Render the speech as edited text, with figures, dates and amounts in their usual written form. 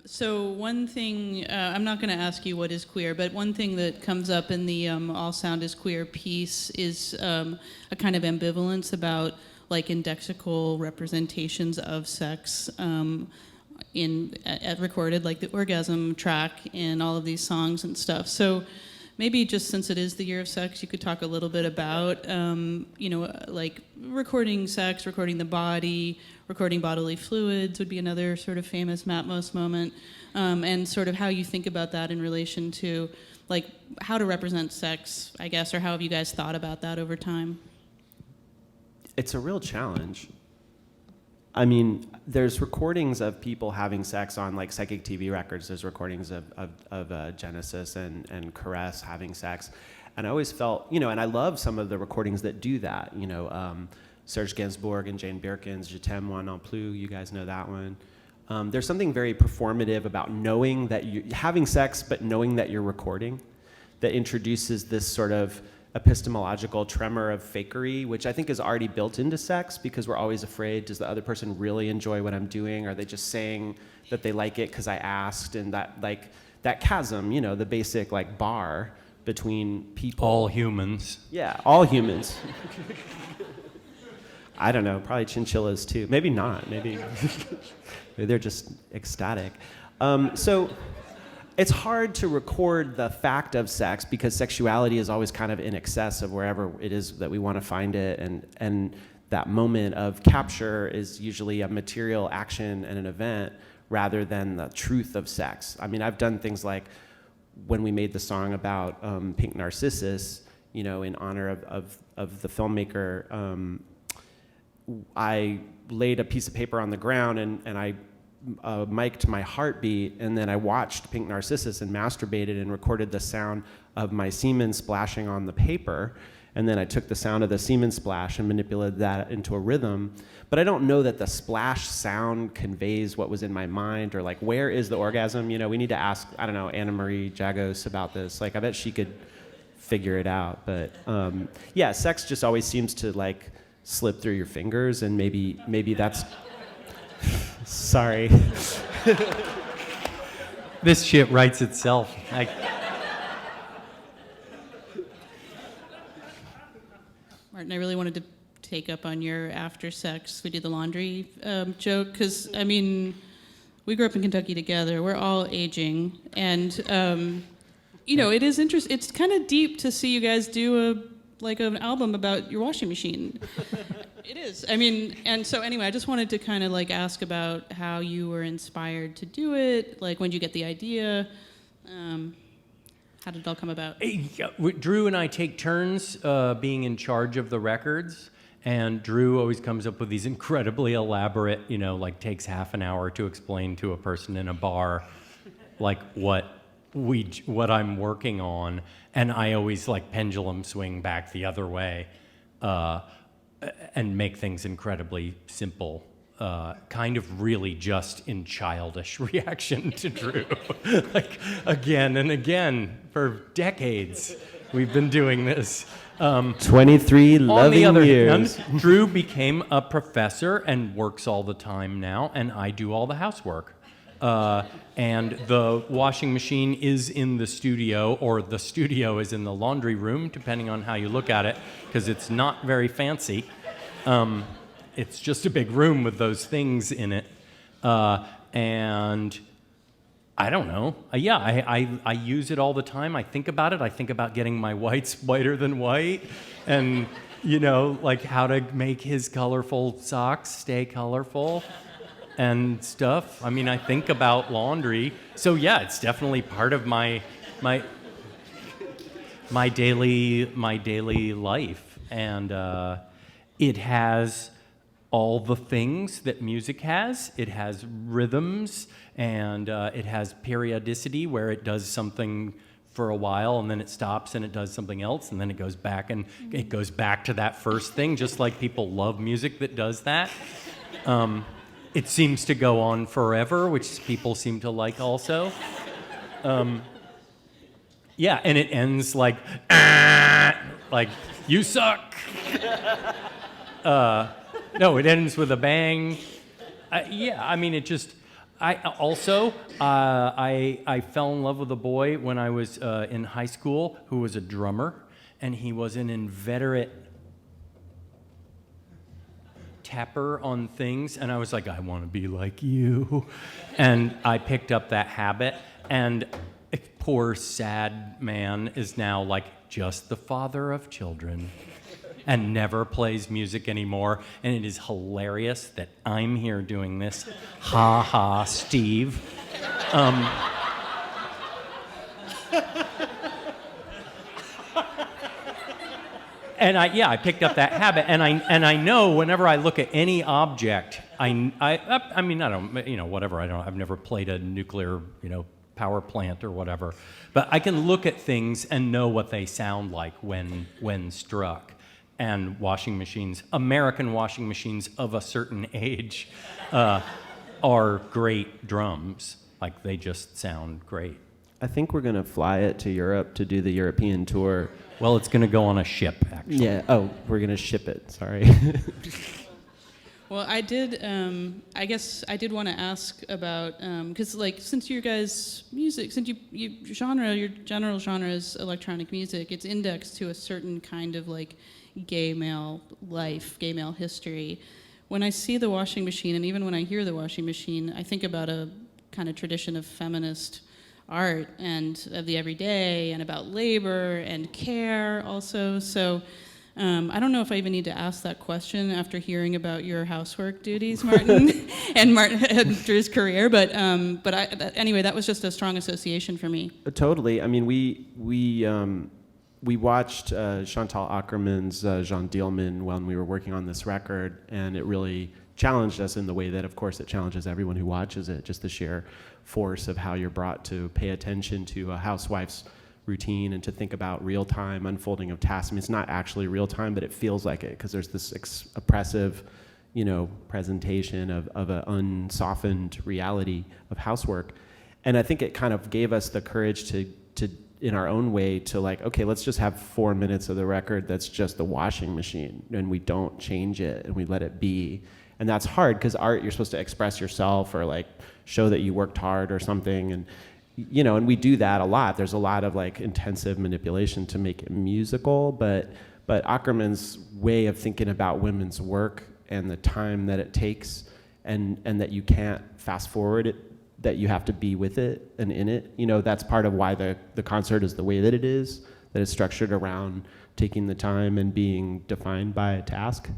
So one thing, I'm not going to ask you what is queer, but one thing that comes up in the All Sound is Queer piece is a kind of ambivalence about like indexical representations of sex recorded, like the orgasm track in all of these songs and stuff. So maybe just since it is the year of sex, you could talk a little bit about, like recording sex, recording the body, recording bodily fluids would be another sort of famous Matmos moment, and sort of how you think about that in relation to like how to represent sex, I guess, or how have you guys thought about that over time? It's a real challenge. I mean, there's recordings of people having sex on like psychic TV records. There's recordings of Genesis and Caress having sex. And I always felt, and I love some of the recordings that do that. Serge Gainsbourg and Jane Birkin's Je t'aime moi non plus, you guys know that one. There's something very performative about knowing that you're having sex, but knowing that you're recording, that introduces this sort of epistemological tremor of fakery, which I think is already built into sex because we're always afraid, does the other person really enjoy what I'm doing? Are they just saying that they like it because I asked? And that chasm, the basic like bar between people. All humans. Yeah, all humans. I don't know, probably chinchillas too. Maybe not, maybe they're just ecstatic. So it's hard to record the fact of sex because sexuality is always kind of in excess of wherever it is that we want to find it, and that moment of capture is usually a material action and an event rather than the truth of sex. I mean, I've done things like when we made the song about Pink Narcissus, in honor of the filmmaker, I laid a piece of paper on the ground and I mic'd my heartbeat, and then I watched Pink Narcissus and masturbated and recorded the sound of my semen splashing on the paper. And then I took the sound of the semen splash and manipulated that into a rhythm. But I don't know that the splash sound conveys what was in my mind, or like, where is the orgasm? We need to ask, I don't know, Anna Marie Jagos about this. Like, I bet she could figure it out. But yeah, sex just always seems to like slip through your fingers, and maybe that's sorry. This shit writes itself. Martin, I really wanted to take up on your after sex, we do the laundry joke, because, I mean, we grew up in Kentucky together. We're all aging, and, it is interesting. It's kind of deep to see you guys do an album about your washing machine. It is. I mean, and so anyway, I just wanted to kind of like ask about how you were inspired to do it. Like, when did you get the idea? How did it all come about? Drew and I take turns being in charge of the records, and Drew always comes up with these incredibly elaborate, takes half an hour to explain to a person in a bar, like what I'm working on, and I always like pendulum swing back the other way. And make things incredibly simple, kind of really just in childish reaction to Drew. Like, again and again, for decades, we've been doing this. 23 loving years. Hand, Drew became a professor and works all the time now, and I do all the housework. And the washing machine is in the studio, or the studio is in the laundry room, depending on how you look at it, because it's not very fancy. It's just a big room with those things in it. And I don't know. I use it all the time. I think about it. I think about getting my whites whiter than white, and, like how to make his colorful socks stay colorful. And stuff. I mean, I think about laundry. So yeah, it's definitely part of my daily life, and it has all the things that music has. It has rhythms, and it has periodicity where it does something for a while, and then it stops and it does something else, and then it goes back, and it goes back to that first thing, just like people love music that does that. It seems to go on forever, which people seem to like also. Yeah, and it ends like you suck. No, it ends with a bang. Yeah, I mean, it just, I fell in love with a boy when I was in high school who was a drummer, and he was an inveterate tapper on things, and I was like, I want to be like you. And I picked up that habit, and poor sad man is now like just the father of children and never plays music anymore. And it is hilarious that I'm here doing this. Ha ha, Steve. And I picked up that habit, and I know whenever I look at any object, I mean, I don't, whatever, I've never played a nuclear, power plant or whatever, but I can look at things and know what they sound like when struck. And washing machines, American washing machines of a certain age, are great drums. Like, they just sound great. I think we're going to fly it to Europe to do the European tour. Well, it's going to go on a ship, actually. Yeah. Oh, we're going to ship it. Sorry. Well, I did. I guess I did want to ask about because, since your guys' music, since your general genre is electronic music, it's indexed to a certain kind of gay male life, gay male history. When I see the washing machine, and even when I hear the washing machine, I think about a kind of tradition of feminist art and of the everyday, and about labor and care also. So I don't know if I even need to ask that question after hearing about your housework duties, Martin, and Drew's career. But anyway, that was just a strong association for me. Totally. I mean, we watched Chantal Ackerman's Jean Dielman when we were working on this record, and it really challenged us in the way that, of course, it challenges everyone who watches it, just the sheer force of how you're brought to pay attention to a housewife's routine and to think about real-time unfolding of tasks. I mean, it's not actually real-time, but it feels like it, because there's this oppressive, presentation of an unsoftened reality of housework. And I think it kind of gave us the courage to in our own way to okay, let's just have 4 minutes of the record that's just the washing machine, and we don't change it, and we let it be. And that's hard, because art, you're supposed to express yourself or show that you worked hard or something, and and we do that a lot. There's a lot of intensive manipulation to make it musical, but Ackerman's way of thinking about women's work and the time that it takes, and that you can't fast forward it, that you have to be with it and in it. That's part of why the concert is the way that it is, that it's structured around taking the time and being defined by a task.